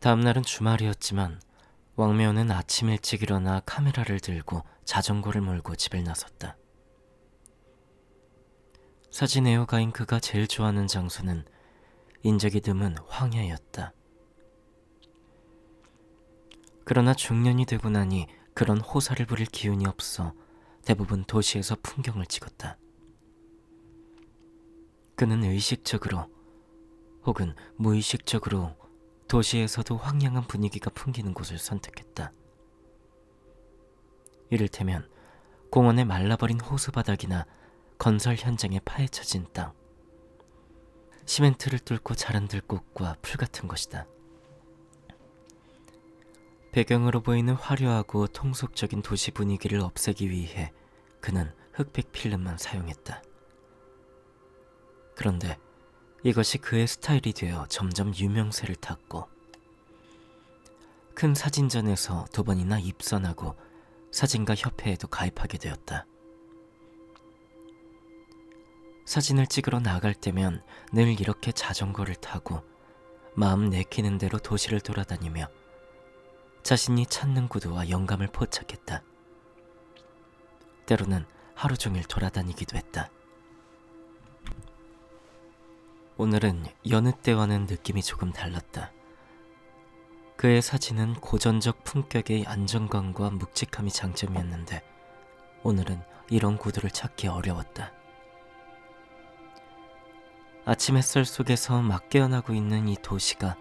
다음날은 주말이었지만 왕매호는 아침 일찍 일어나 카메라를 들고 자전거를 몰고 집을 나섰다. 사진 애호가인 그가 제일 좋아하는 장소는 인적이 드문 황야였다. 그러나 중년이 되고 나니 그런 호사를 부릴 기운이 없어 대부분 도시에서 풍경을 찍었다. 그는 의식적으로 혹은 무의식적으로 도시에서도 황량한 분위기가 풍기는 곳을 선택했다. 이를테면 공원의 말라버린 호수바닥이나 건설 현장에 파헤쳐진 땅, 시멘트를 뚫고 자란 들꽃과 풀 같은 것이다. 배경으로 보이는 화려하고 통속적인 도시 분위기를 없애기 위해 그는 흑백 필름만 사용했다. 그런데 이것이 그의 스타일이 되어 점점 유명세를 탔고 큰 사진전에서 2번이나 입선하고 사진가 협회에도 가입하게 되었다. 사진을 찍으러 나갈 때면 늘 이렇게 자전거를 타고 마음 내키는 대로 도시를 돌아다니며 자신이 찾는 구도와 영감을 포착했다. 때로는 하루 종일 돌아다니기도 했다. 오늘은 여느 때와는 느낌이 조금 달랐다. 그의 사진은 고전적 품격의 안정감과 묵직함이 장점이었는데 오늘은 이런 구도를 찾기 어려웠다. 아침 햇살 속에서 막 깨어나고 있는 이 도시가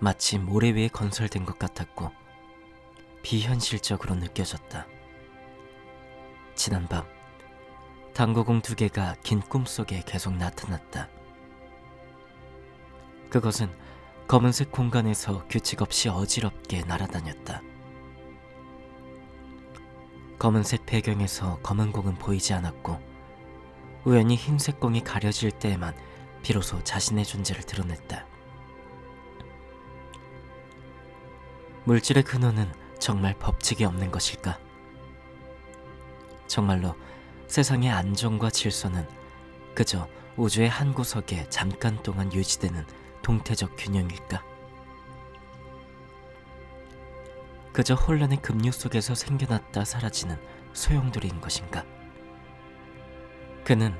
마치 모래 위에 건설된 것 같았고 비현실적으로 느껴졌다. 지난밤 당구공 2개가 긴 꿈속에 계속 나타났다. 그것은 검은색 공간에서 규칙 없이 어지럽게 날아다녔다. 검은색 배경에서 검은 공은 보이지 않았고 우연히 흰색 공이 가려질 때에만 비로소 자신의 존재를 드러냈다. 물질의 근원은 정말 법칙이 없는 것일까? 정말로 세상의 안정과 질서는 그저 우주의 한 구석에 잠깐 동안 유지되는 동태적 균형일까? 그저 혼란의 급류 속에서 생겨났다 사라지는 소용돌이인 것인가? 그는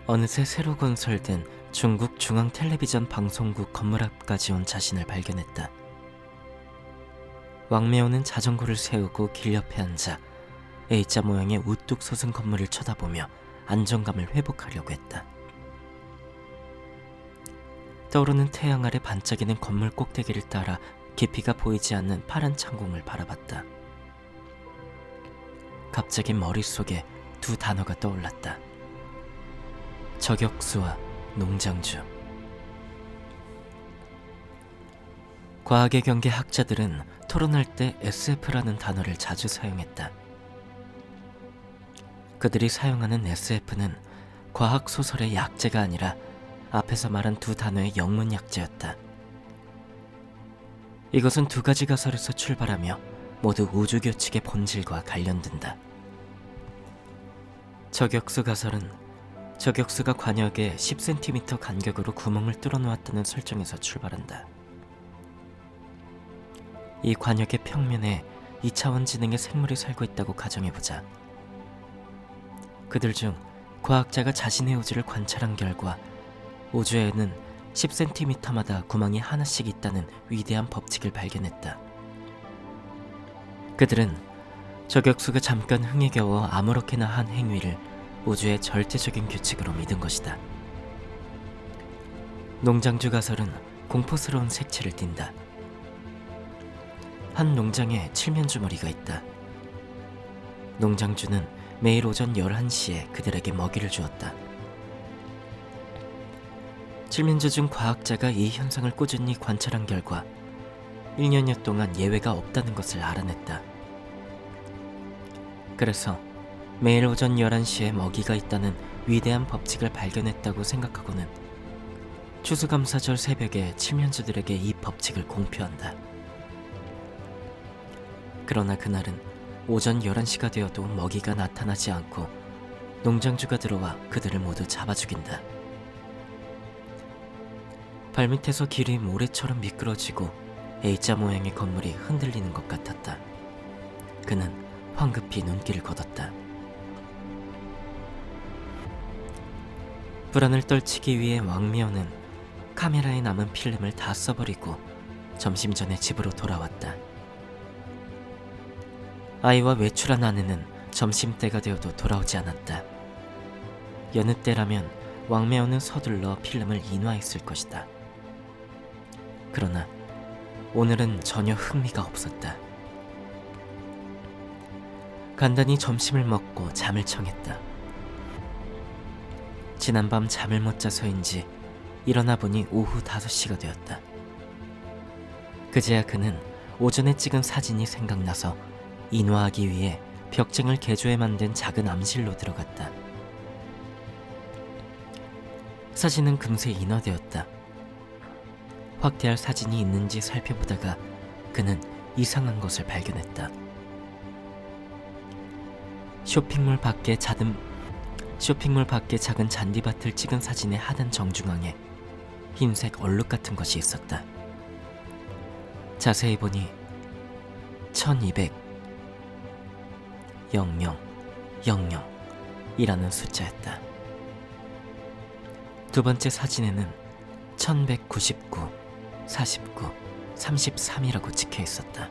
어느새 새로 건설된 중국 중앙 텔레비전 방송국 건물 앞까지 온 자신을 발견했다. 왕매호는 자전거를 세우고 길 옆에 앉아 A자 모양의 우뚝 솟은 건물을 쳐다보며 안정감을 회복하려고 했다. 떠오르는 태양 아래 반짝이는 건물 꼭대기를 따라 깊이가 보이지 않는 파란 창공을 바라봤다. 갑자기 머릿속에 2 단어가 떠올랐다. 저격수와 농장주. 과학의 경계 학자들은 토론할 때 SF라는 단어를 자주 사용했다. 그들이 사용하는 SF는 과학 소설의 약재가 아니라 앞에서 말한 2 단어의 영문 약재였다. 이것은 2가지 가설에서 출발하며 모두 우주 규칙의 본질과 관련된다. 저격수 가설은 저격수가 관역에 10cm 간격으로 구멍을 뚫어 놓았다는 설정에서 출발한다. 이 관역의 평면에 2차원 지능의 생물이 살고 있다고 가정해보자. 그들 중 과학자가 자신의 우주를 관찰한 결과 우주에는 10cm마다 구멍이 하나씩 있다는 위대한 법칙을 발견했다. 그들은 저격수가 잠깐 흥에 겨워 아무렇게나 한 행위를 우주의 절대적인 규칙으로 믿은 것이다. 농장주 가설은 공포스러운 색채를 띈다. 한 농장에 칠면주머리가 있다. 농장주는 매일 오전 11시에 그들에게 먹이를 주었다. 칠면조 중 과학자가 이 현상을 꾸준히 관찰한 결과 1년여 동안 예외가 없다는 것을 알아냈다. 그래서 매일 오전 11시에 먹이가 있다는 위대한 법칙을 발견했다고 생각하고는 추수감사절 새벽에 칠면조들에게 이 법칙을 공표한다. 그러나 그날은 오전 11시가 되어도 먹이가 나타나지 않고 농장주가 들어와 그들을 모두 잡아 죽인다. 발밑에서 길이 모래처럼 미끄러지고 A자 모양의 건물이 흔들리는 것 같았다. 그는 황급히 눈길을 걷었다. 불안을 떨치기 위해 왕미호는 카메라에 남은 필름을 다 써버리고 점심 전에 집으로 돌아왔다. 아이와 외출한 아내는 점심때가 되어도 돌아오지 않았다. 여느 때라면 왕미호는 서둘러 필름을 인화했을 것이다. 그러나 오늘은 전혀 흥미가 없었다. 간단히 점심을 먹고 잠을 청했다. 지난밤 잠을 못 자서인지 일어나 보니 오후 5시가 되었다. 그제야 그는 오전에 찍은 사진이 생각나서 인화하기 위해 벽쟁을 개조해 만든 작은 암실로 들어갔다. 사진은 금세 인화되었다. 확대할 사진이 있는지 살펴보다가 그는 이상한 것을 발견했다. 쇼핑몰 밖에 작은 잔디밭을 찍은 사진의 하단 정중앙에 흰색 얼룩 같은 것이 있었다. 자세히 보니 1200 이라는 숫자였다. 두 번째 사진에는 1199, 49, 33이라고 찍혀 있었다.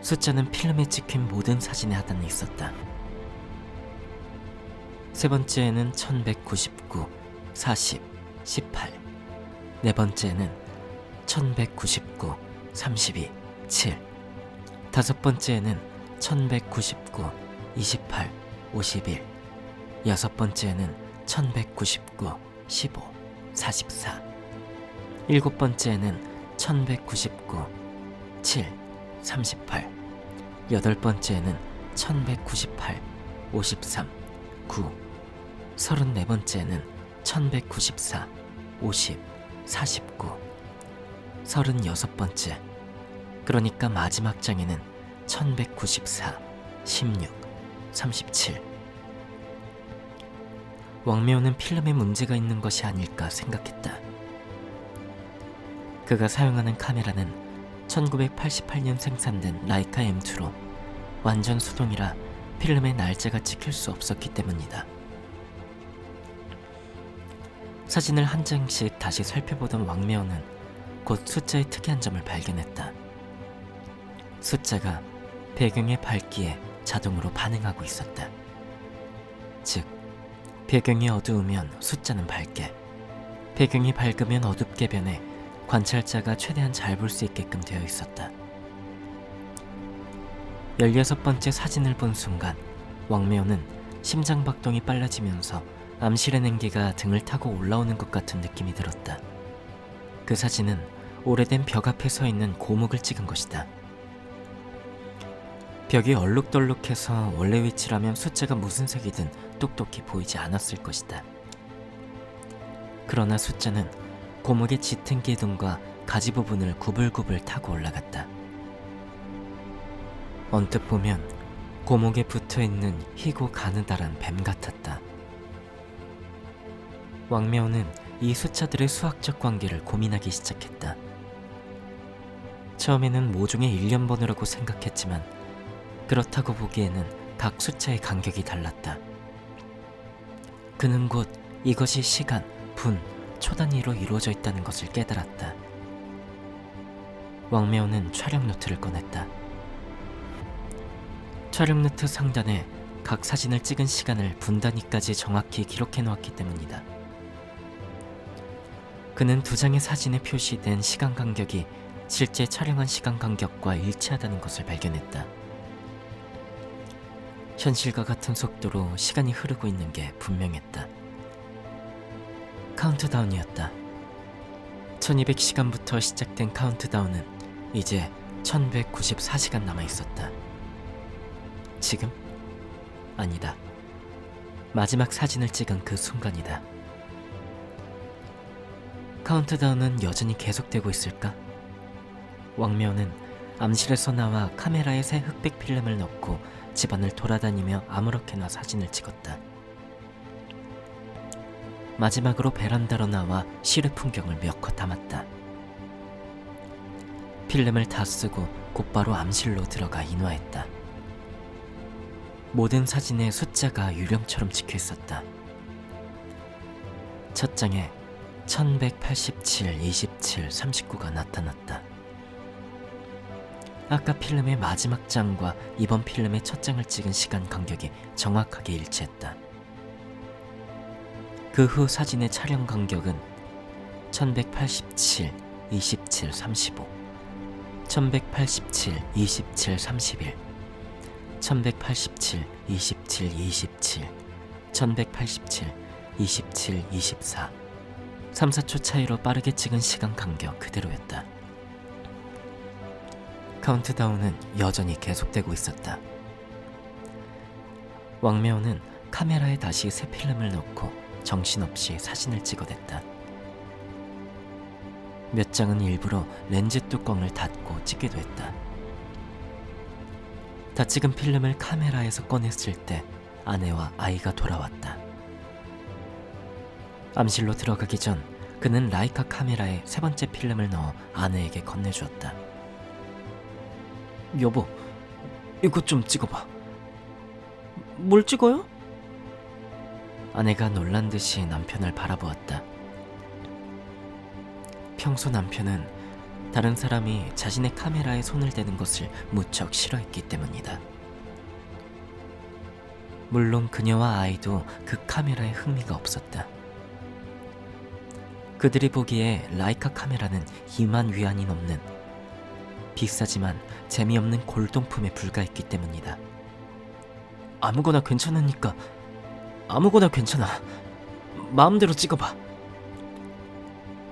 숫자는 필름에 찍힌 모든 사진의 하단에 있었다. 세 번째에는 1199, 40, 18. 네 번째에는 1199, 32, 7. 다섯 번째에는 1199, 28, 51. 여섯 번째에는 1199, 15, 44. 일곱 번째에는 1199, 7, 38. 여덟 번째에는 1198, 53, 9. 34번째는 1194, 50, 49. 36번째, 그러니까 마지막 장에는 1194, 16, 37. 왕미호는 필름에 문제가 있는 것이 아닐까 생각했다. 그가 사용하는 카메라는 1988년 생산된 라이카 M2로 완전 수동이라 필름에 날짜가 찍힐 수 없었기 때문이다. 사진을 한 장씩 다시 살펴보던 왕미호는 곧 숫자의 특이한 점을 발견했다. 숫자가 배경의 밝기에 자동으로 반응하고 있었다. 즉, 배경이 어두우면 숫자는 밝게, 배경이 밝으면 어둡게 변해 관찰자가 최대한 잘 볼 수 있게끔 되어 있었다. 16번째 사진을 본 순간 왕미호는 심장박동이 빨라지면서 암실의 냉기가 등을 타고 올라오는 것 같은 느낌이 들었다. 그 사진은 오래된 벽 앞에 서 있는 고목을 찍은 것이다. 벽이 얼룩덜룩해서 원래 위치라면 숫자가 무슨 색이든 똑똑히 보이지 않았을 것이다. 그러나 숫자는 고목의 짙은 기둥과 가지 부분을 구불구불 타고 올라갔다. 언뜻 보면 고목에 붙어있는 희고 가느다란 뱀 같았다. 왕미호는 이 숫자들의 수학적 관계를 고민하기 시작했다. 처음에는 모종의 일련번호라고 생각했지만 그렇다고 보기에는 각 숫자의 간격이 달랐다. 그는 곧 이것이 시간, 분, 초 단위로 이루어져 있다는 것을 깨달았다. 왕미호는 촬영 노트를 꺼냈다. 촬영 노트 상단에 각 사진을 찍은 시간을 분 단위까지 정확히 기록해 놓았기 때문이다. 그는 두 장의 사진에 표시된 시간 간격이 실제 촬영한 시간 간격과 일치하다는 것을 발견했다. 현실과 같은 속도로 시간이 흐르고 있는 게 분명했다. 카운트다운이었다. 1200시간부터 시작된 카운트다운은 이제 1194시간 남아있었다. 지금? 아니다. 마지막 사진을 찍은 그 순간이다. 카운트다운은 여전히 계속되고 있을까? 왕미호는 암실에서 나와 카메라에 새 흑백 필름을 넣고 집안을 돌아다니며 아무렇게나 사진을 찍었다. 마지막으로 베란다로 나와 시내 풍경을 몇 컷 담았다. 필름을 다 쓰고 곧바로 암실로 들어가 인화했다. 모든 사진에 숫자가 유령처럼 찍혀 있었다. 첫 장에 1187, 27, 39가 나타났다. 아까 필름의 마지막 장과 이번 필름의 첫 장을 찍은 시간 간격이 정확하게 일치했다. 그 후 사진의 촬영 간격은 1187, 27, 35, 1187, 27, 31, 1187, 27, 27, 1187, 27, 24 3-4초 차이로 빠르게 찍은 시간 간격 그대로였다. 카운트다운은 여전히 계속되고 있었다. 왕매호는 카메라에 다시 새 필름을 넣고 정신없이 사진을 찍어댔다. 몇 장은 일부러 렌즈 뚜껑을 닫고 찍기도 했다. 다 찍은 필름을 카메라에서 꺼냈을 때 아내와 아이가 돌아왔다. 암실로 들어가기 전 그는 라이카 카메라에 세 번째 필름을 넣어 아내에게 건네주었다. 여보, 이것 좀 찍어봐. 뭘 찍어요? 아내가 놀란 듯이 남편을 바라보았다. 평소 남편은 다른 사람이 자신의 카메라에 손을 대는 것을 무척 싫어했기 때문이다. 물론 그녀와 아이도 그 카메라에 흥미가 없었다. 그들이 보기에 라이카 카메라는 이만 위안이 넘는 비싸지만 재미없는 골동품에 불과했기 때문이다. 아무거나 괜찮으니까 아무거나 괜찮아. 마음대로 찍어봐.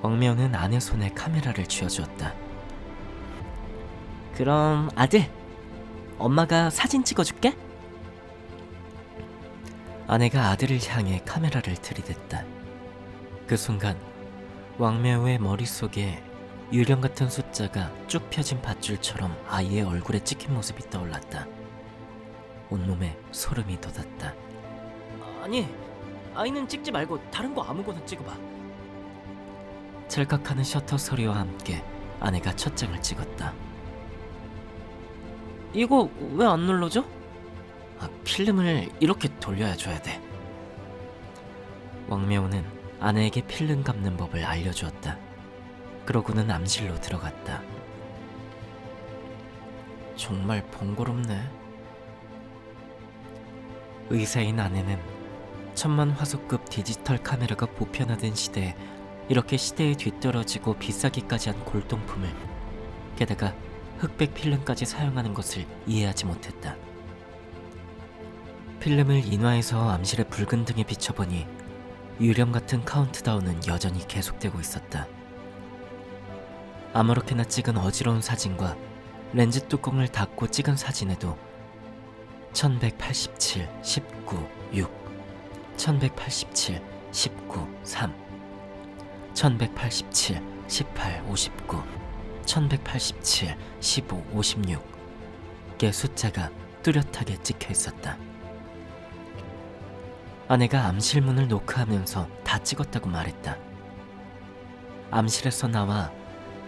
왕매호는 아내 손에 카메라를 쥐어주었다. 그럼 아들, 엄마가 사진 찍어줄게. 아내가 아들을 향해 카메라를 들이댔다. 그 순간 왕매호의 머릿속에 유령 같은 숫자가 쭉 펴진 밧줄처럼 아이의 얼굴에 찍힌 모습이 떠올랐다. 온몸에 소름이 돋았다. 아니, 아이는 찍지 말고 다른 거 아무거나 찍어봐. 찰칵하는 셔터 소리와 함께 아내가 첫 장을 찍었다. 이거 왜 안 눌러져? 필름을 이렇게 돌려야 줘야 돼. 왕매호는 아내에게 필름 감는 법을 알려주었다. 그러고는 암실로 들어갔다. 정말 번거롭네. 의사인 아내는 천만 화소급 디지털 카메라가 보편화된 시대에 이렇게 시대에 뒤떨어지고 비싸기까지 한 골동품을, 게다가 흑백 필름까지 사용하는 것을 이해하지 못했다. 필름을 인화해서 암실의 붉은 등에 비춰보니 유령 같은 카운트다운은 여전히 계속되고 있었다. 아무렇게나 찍은 어지러운 사진과 렌즈 뚜껑을 닫고 찍은 사진에도 1187, 19, 6, 1187, 19, 3, 1187, 18, 59, 1187, 15, 56개 숫자가 뚜렷하게 찍혀 있었다. 아내가 암실 문을 노크하면서 다 찍었다고 말했다. 암실에서 나와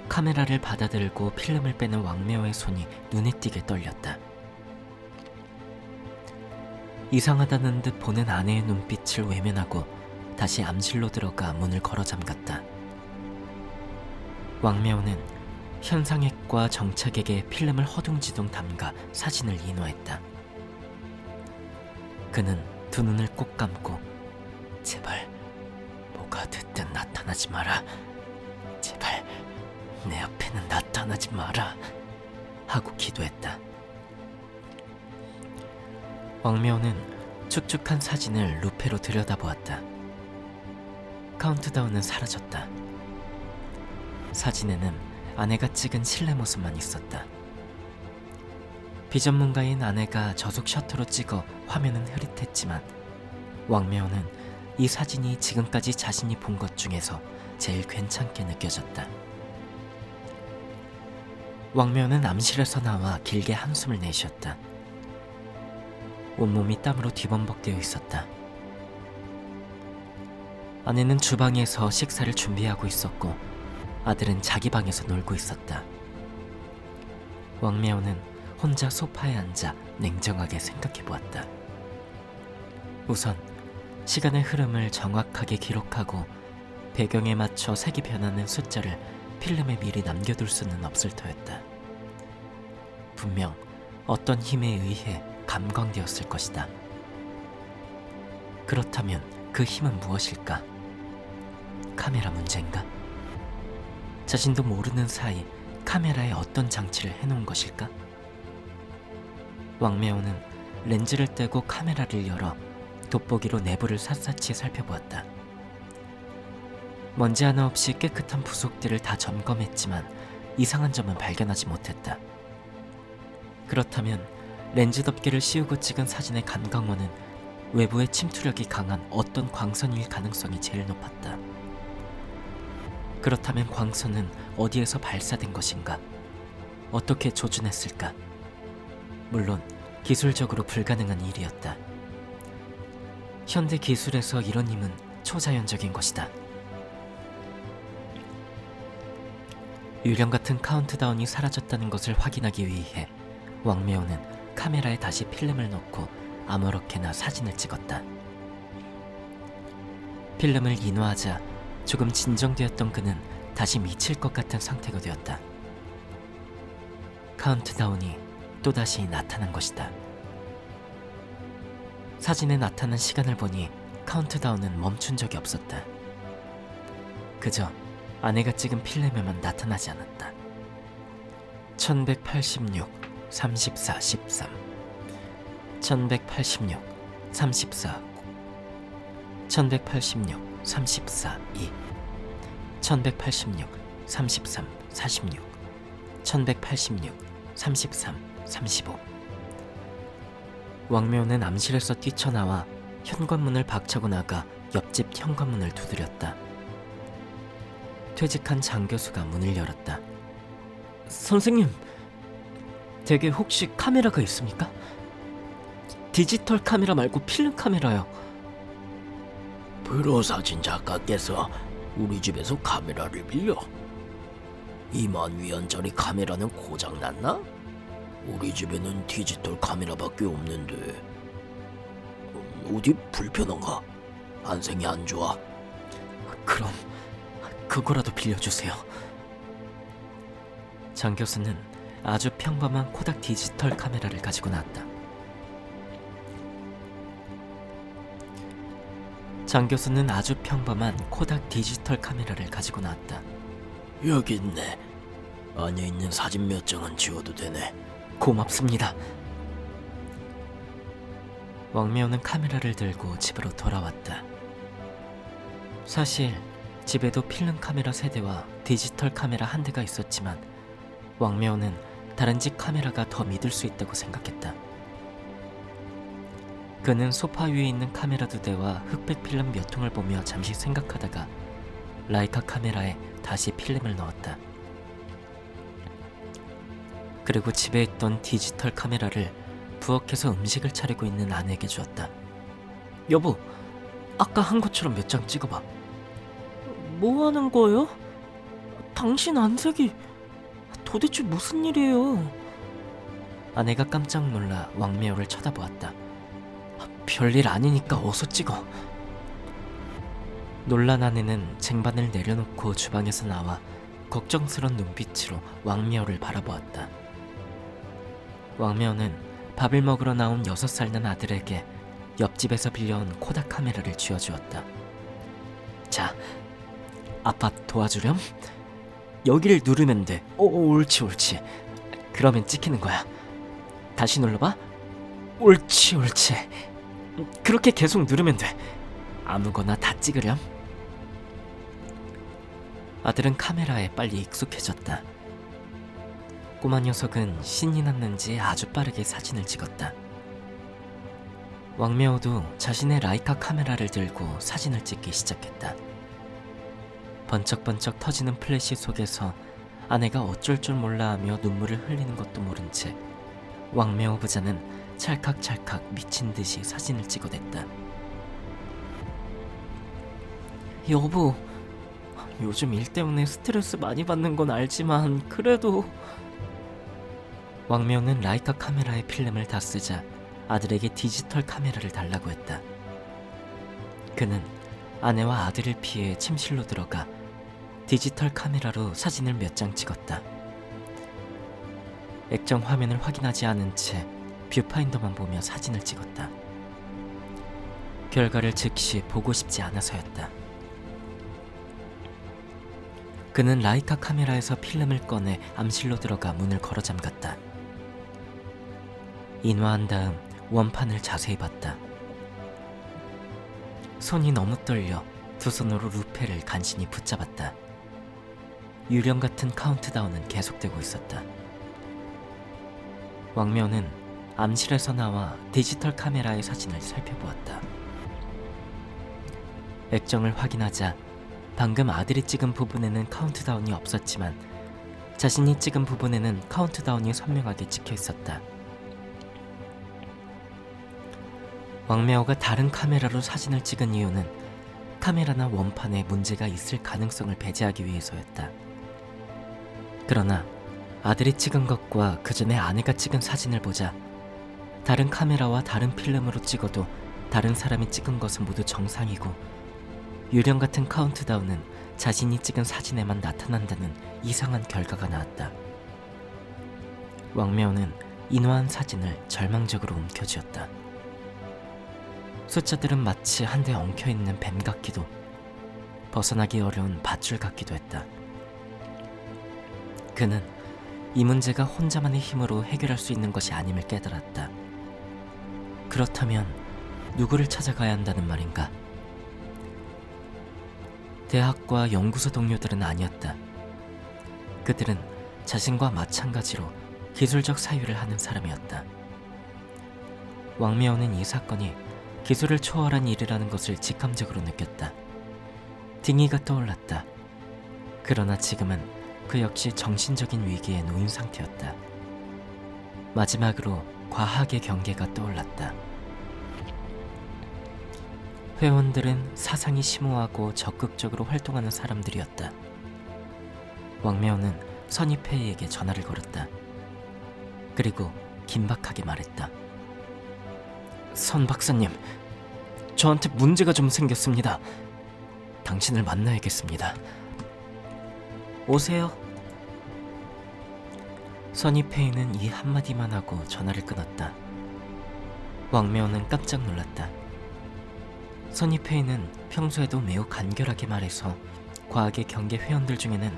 카메라를 받아들고 필름을 빼는 왕매호의 손이 눈에 띄게 떨렸다. 이상하다는 듯 보는 아내의 눈빛을 외면하고 다시 암실로 들어가 문을 걸어 잠갔다. 왕매호는 현상액과 정착액에 필름을 허둥지둥 담가 사진을 인화했다. 그는 두 눈을 꼭 감고 제발 뭐가 됐든 나타나지 마라. 제발 내 앞에는 나타나지 마라 하고 기도했다. 왕매호는 축축한 사진을 루페로 들여다보았다. 카운트다운은 사라졌다. 사진에는 아내가 찍은 실내 모습만 있었다. 비전문가인 아내가 저속 셔터로 찍어 화면은 흐릿했지만 왕매호는 이 사진이 지금까지 자신이 본 것 중에서 제일 괜찮게 느껴졌다. 왕매호는 암실에서 나와 길게 한숨을 내쉬었다. 온몸이 땀으로 뒤범벅되어 있었다. 아내는 주방에서 식사를 준비하고 있었고 아들은 자기 방에서 놀고 있었다. 왕매호는 혼자 소파에 앉아 냉정하게 생각해보았다. 우선 시간의 흐름을 정확하게 기록하고 배경에 맞춰 색이 변하는 숫자를 필름에 미리 남겨둘 수는 없을 터였다. 분명 어떤 힘에 의해 감광되었을 것이다. 그렇다면 그 힘은 무엇일까? 카메라 문제인가? 자신도 모르는 사이 카메라에 어떤 장치를 해놓은 것일까? 왕매호는 렌즈를 떼고 카메라를 열어 돋보기로 내부를 샅샅이 살펴보았다. 먼지 하나 없이 깨끗한 부속들을 다 점검했지만 이상한 점은 발견하지 못했다. 그렇다면 렌즈 덮개를 씌우고 찍은 사진의 감광원은 외부의 침투력이 강한 어떤 광선일 가능성이 제일 높았다. 그렇다면 광선은 어디에서 발사된 것인가? 어떻게 조준했을까? 물론 기술적으로 불가능한 일이었다. 현대 기술에서 이런 힘은 초자연적인 것이다. 유령 같은 카운트다운이 사라졌다는 것을 확인하기 위해 왕매호는 카메라에 다시 필름을 넣고 아무렇게나 사진을 찍었다. 필름을 인화하자 조금 진정되었던 그는 다시 미칠 것 같은 상태가 되었다. 카운트다운이 또다시 나타난 것이다. 사진에 나타난 시간을 보니 카운트다운은 멈춘 적이 없었다. 그저 아내가 찍은 필름에만 나타나지 않았다. 1186, 34, 13 1186, 34, 1186, 34, 2 1186, 33, 46 1186, 33, 35 왕묘는 암실에서 뛰쳐나와 현관문을 박차고 나가 옆집 현관문을 두드렸다. 퇴직한 장 교수가 문을 열었다. 선생님, 댁에 혹시 카메라가 있습니까? 디지털 카메라 말고 필름 카메라요. 프로사진 작가께서 우리 집에서 카메라를 빌려? 2만 위안짜리 카메라는 고장났나? 우리 집에는 디지털 카메라밖에 없는데. 어디 불편한가? 안생이 안 좋아? 그럼 그거라도 빌려주세요. 장 교수는 아주 평범한 코닥 디지털 카메라를 가지고 나왔다. 장 교수는 아주 평범한 코닥 디지털 카메라를 가지고 나왔다. 여기 있네. 안에 있는 사진 몇 장은 지워도 되네. 고맙습니다. 왕매호는 카메라를 들고 집으로 돌아왔다. 사실 집에도 필름 카메라 3대와 디지털 카메라 1대가 있었지만 왕매호는 다른 집 카메라가 더 믿을 수 있다고 생각했다. 그는 소파 위에 있는 카메라 2대와 흑백 필름 몇 통을 보며 잠시 생각하다가 라이카 카메라에 다시 필름을 넣었다. 그리고 집에 있던 디지털 카메라를 부엌에서 음식을 차리고 있는 아내에게 주었다. 여보, 아까 한 것처럼 몇 장 찍어봐. 뭐 하는 거예요? 당신 안색이 도대체 무슨 일이에요? 아내가 깜짝 놀라 왕매호를 쳐다보았다. 별일 아니니까 어서 찍어. 놀란 아내는 쟁반을 내려놓고 주방에서 나와 걱정스런 눈빛으로 왕매호를 바라보았다. 왕매호는 밥을 먹으러 나온 6살 난 아들에게 옆집에서 빌려온 코닥 카메라를 쥐어주었다. 자, 아빠 도와주렴? 여기를 누르면 돼. 옳지 옳지. 그러면 찍히는 거야. 다시 눌러봐. 옳지 옳지. 그렇게 계속 누르면 돼. 아무거나 다 찍으렴. 아들은 카메라에 빨리 익숙해졌다. 꼬마 녀석은 신이 났는지 아주 빠르게 사진을 찍었다. 왕매호도 자신의 라이카 카메라를 들고 사진을 찍기 시작했다. 번쩍번쩍 터지는 플래시 속에서 아내가 어쩔 줄 몰라 하며 눈물을 흘리는 것도 모른 채 왕매호 부자는 찰칵찰칵 미친 듯이 사진을 찍어댔다. 여보, 요즘 일 때문에 스트레스 많이 받는 건 알지만 그래도... 왕명은 라이카 카메라의 필름을 다 쓰자 아들에게 디지털 카메라를 달라고 했다. 그는 아내와 아들을 피해 침실로 들어가 디지털 카메라로 사진을 몇 장 찍었다. 액정 화면을 확인하지 않은 채 뷰파인더만 보며 사진을 찍었다. 결과를 즉시 보고 싶지 않아서였다. 그는 라이카 카메라에서 필름을 꺼내 암실로 들어가 문을 걸어 잠갔다. 인화한 다음 원판을 자세히 봤다. 손이 너무 떨려 두 손으로 루페를 간신히 붙잡았다. 유령 같은 카운트다운은 계속되고 있었다. 왕묘는 암실에서 나와 디지털 카메라의 사진을 살펴보았다. 액정을 확인하자 방금 아들이 찍은 부분에는 카운트다운이 없었지만 자신이 찍은 부분에는 카운트다운이 선명하게 찍혀 있었다. 왕매어가 다른 카메라로 사진을 찍은 이유는 카메라나 원판에 문제가 있을 가능성을 배제하기 위해서였다. 그러나 아들이 찍은 것과 그 전에 아내가 찍은 사진을 보자 다른 카메라와 다른 필름으로 찍어도 다른 사람이 찍은 것은 모두 정상이고 유령 같은 카운트다운은 자신이 찍은 사진에만 나타난다는 이상한 결과가 나왔다. 왕매어는 인화한 사진을 절망적으로 움켜쥐었다. 숫자들은 마치 한데 엉켜있는 뱀 같기도 벗어나기 어려운 밧줄 같기도 했다. 그는 이 문제가 혼자만의 힘으로 해결할 수 있는 것이 아님을 깨달았다. 그렇다면 누구를 찾아가야 한다는 말인가? 대학과 연구소 동료들은 아니었다. 그들은 자신과 마찬가지로 기술적 사유를 하는 사람이었다. 왕미어는 이 사건이 기술을 초월한 일이라는 것을 직감적으로 느꼈다. 딩이가 떠올랐다. 그러나 지금은 그 역시 정신적인 위기에 놓인 상태였다. 마지막으로 과학의 경계가 떠올랐다. 회원들은 사상이 심오하고 적극적으로 활동하는 사람들이었다. 왕매어는 선입회의에게 전화를 걸었다. 그리고 긴박하게 말했다. 선 박사님, 저한테 문제가 좀 생겼습니다. 당신을 만나야겠습니다. 오세요. 선입회의는 이 한마디만 하고 전화를 끊었다. 왕매어는 깜짝 놀랐다. 선입회의는 평소에도 매우 간결하게 말해서 과학의 경계 회원들 중에는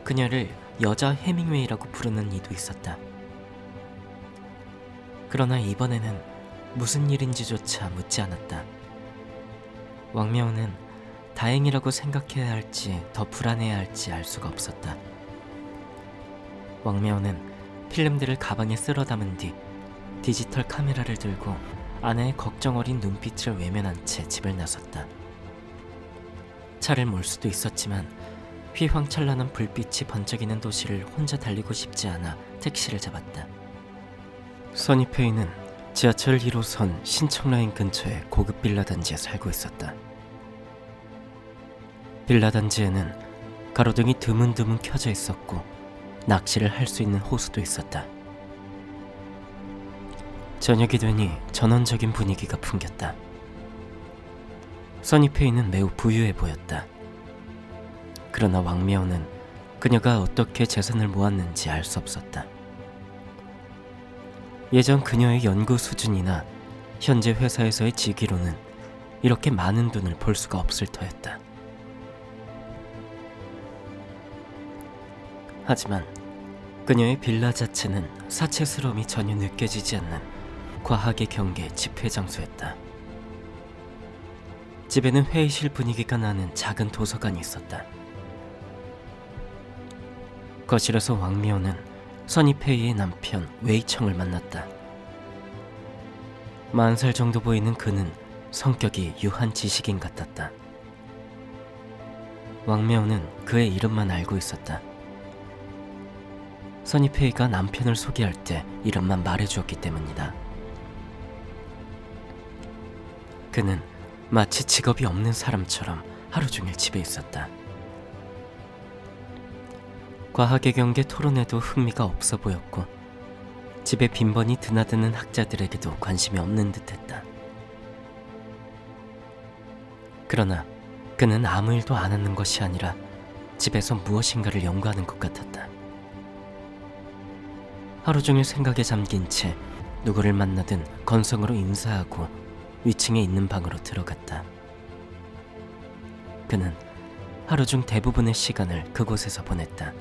그녀를 여자 해밍웨이라고 부르는 이도 있었다. 그러나 이번에는 무슨 일인지조차 묻지 않았다. 왕명은 다행이라고 생각해야 할지 더 불안해야 할지 알 수가 없었다. 왕명은 필름들을 가방에 쓸어 담은 뒤 디지털 카메라를 들고 아내의 걱정 어린 눈빛을 외면한 채 집을 나섰다. 차를 몰 수도 있었지만 휘황찬란한 불빛이 번쩍이는 도시를 혼자 달리고 싶지 않아 택시를 잡았다. 선입회의는 지하철 1호선 신청라인 근처의 고급 빌라 단지에 살고 있었다. 빌라 단지에는 가로등이 드문드문 켜져 있었고 낚시를 할 수 있는 호수도 있었다. 저녁이 되니 전원적인 분위기가 풍겼다. 선입회의는 매우 부유해 보였다. 그러나 왕미어는 그녀가 어떻게 재산을 모았는지 알 수 없었다. 예전 그녀의 연구 수준이나 현재 회사에서의 직위로는 이렇게 많은 돈을 벌 수가 없을 터였다. 하지만 그녀의 빌라 자체는 사채스러움이 전혀 느껴지지 않는 과학의 경계 집회 장소였다. 집에는 회의실 분위기가 나는 작은 도서관이 있었다. 거실에서 왕미어는 선입회의의 남편 웨이청을 만났다. 40살 정도 보이는 그는 성격이 유한 지식인 같았다. 왕미어는 그의 이름만 알고 있었다. 선입회의가 남편을 소개할 때 이름만 말해주었기 때문이다. 그는 마치 직업이 없는 사람처럼 하루 종일 집에 있었다. 과학의 경계 토론에도 흥미가 없어 보였고 집에 빈번히 드나드는 학자들에게도 관심이 없는 듯했다. 그러나 그는 아무 일도 안 하는 것이 아니라 집에서 무엇인가를 연구하는 것 같았다. 하루 종일 생각에 잠긴 채 누구를 만나든 건성으로 인사하고 위층에 있는 방으로 들어갔다. 그는 하루 중 대부분의 시간을 그곳에서 보냈다.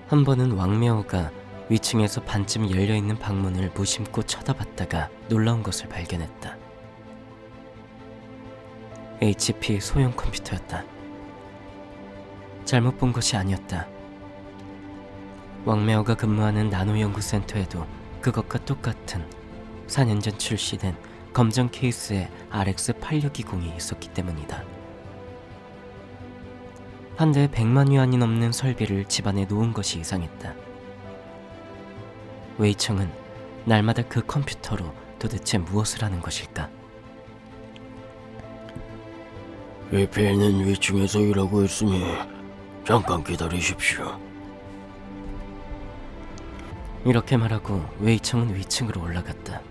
한 번은 왕명호가 위층에서 반쯤 열려있는 방문을 무심코 쳐다봤다가 놀라운 것을 발견했다. HP 소형 컴퓨터였다. 잘못 본 것이 아니었다. 왕명호가 근무하는 나노연구센터에도 그것과 똑같은 4년 전 출시된 검정 케이스에 RX8620이 있었기 때문이다. 한 대에 100만 위안이 넘는 설비를 집안에 놓은 것이 이상했다. 웨이청은 날마다 그 컴퓨터로 도대체 무엇을 하는 것일까? 위패는 위층에서 일하고 있으니 잠깐 기다리십시오. 이렇게 말하고 웨이청은 위층으로 올라갔다.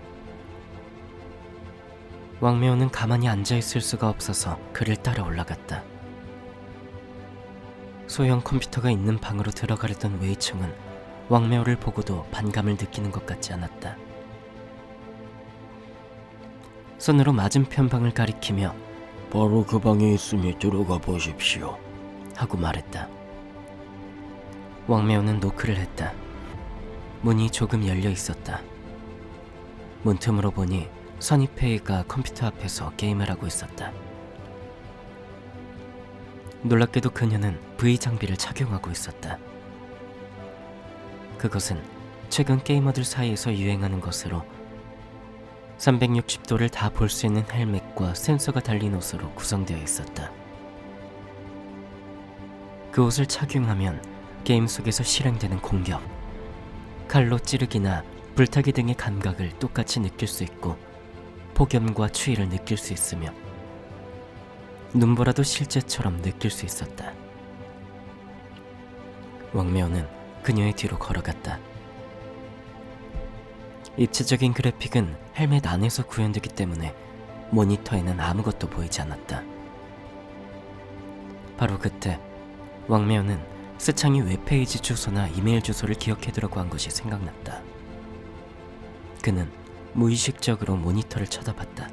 왕명호는 가만히 앉아있을 수가 없어서 그를 따라 올라갔다. 소형 컴퓨터가 있는 방으로 들어가려던 웨이청은 왕명호를 보고도 반감을 느끼는 것 같지 않았다. 손으로 맞은편 방을 가리키며 바로 그 방에 있으니 들어가 보십시오. 하고 말했다. 왕명호는 노크를 했다. 문이 조금 열려 있었다. 문틈으로 보니 선입회의가 컴퓨터 앞에서 게임을 하고 있었다. 놀랍게도 그녀는 V 장비를 착용하고 있었다. 그것은 최근 게이머들 사이에서 유행하는 것으로 360도를 다 볼 수 있는 헬멧과 센서가 달린 옷으로 구성되어 있었다. 그 옷을 착용하면 게임 속에서 실행되는 공격, 칼로 찌르기나 불타기 등의 감각을 똑같이 느낄 수 있고 폭염과 추위를 느낄 수 있으며 눈보라도 실제처럼 느낄 수 있었다. 왕명호는 그녀의 뒤로 걸어갔다. 입체적인 그래픽은 헬멧 안에서 구현되기 때문에 모니터에는 아무것도 보이지 않았다. 바로 그때 왕명호는 스창이 웹페이지 주소나 이메일 주소를 기억해두라고 한 것이 생각났다. 그는 무의식적으로 모니터를 쳐다봤다.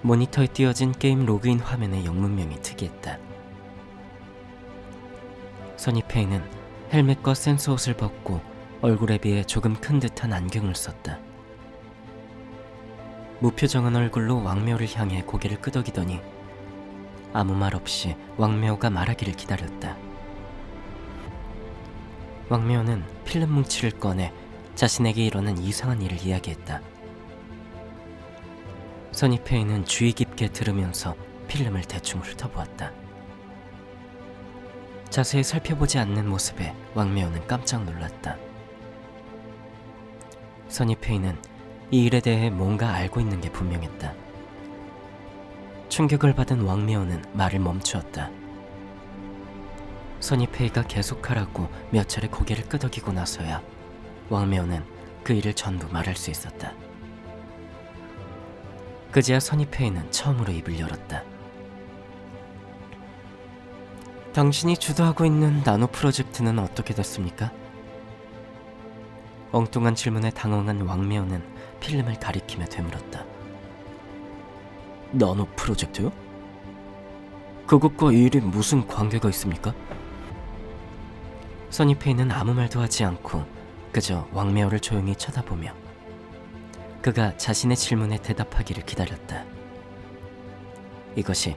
모니터에 띄어진 게임 로그인 화면의 영문명이 특이했다. 선입회의는 헬멧과 센서 옷을 벗고 얼굴에 비해 조금 큰 듯한 안경을 썼다. 무표정한 얼굴로 왕명호를 향해 고개를 끄덕이더니 아무 말 없이 왕명호가 말하기를 기다렸다. 왕명호는 필름 뭉치를 꺼내 자신에게 일어난 이상한 일을 이야기했다. 선입회의는 주의 깊게 들으면서 필름을 대충 훑어보았다. 자세히 살펴보지 않는 모습에 왕명호는 깜짝 놀랐다. 선입회의는 이 일에 대해 뭔가 알고 있는 게 분명했다. 충격을 받은 왕명호는 말을 멈추었다. 선입회의가 계속하라고 몇 차례 고개를 끄덕이고 나서야 왕명호는 그 일을 전부 말할 수 있었다. 그제야 선입회의는 처음으로 입을 열었다. 당신이 주도하고 있는 나노 프로젝트는 어떻게 됐습니까? 엉뚱한 질문에 당황한 왕명호는 필름을 가리키며 되물었다. 나노 프로젝트요? 그것과 이 일이 무슨 관계가 있습니까? 선입회의는 아무 말도 하지 않고 그저 왕명호를 조용히 쳐다보며 그가 자신의 질문에 대답하기를 기다렸다. 이것이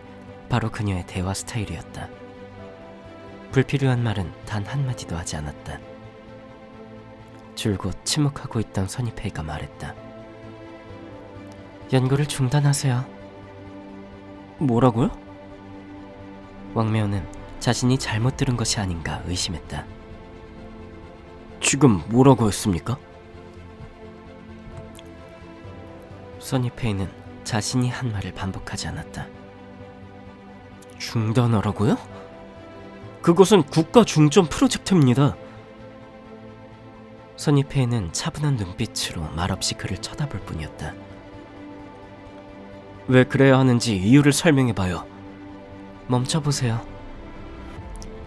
바로 그녀의 대화 스타일이었다. 불필요한 말은 단 한마디도 하지 않았다. 줄곧 침묵하고 있던 선입회의가 말했다. 연구를 중단하세요. 뭐라고요? 왕명호는 자신이 잘못 들은 것이 아닌가 의심했다. 지금 뭐라고 했습니까? 선입회의는 자신이 한 말을 반복하지 않았다. 중단하라고요? 그것은 국가 중점 프로젝트입니다. 선입회는 차분한 눈빛으로 말없이 그를 쳐다볼 뿐이었다. 왜 그래야 하는지 이유를 설명해봐요. 멈춰보세요.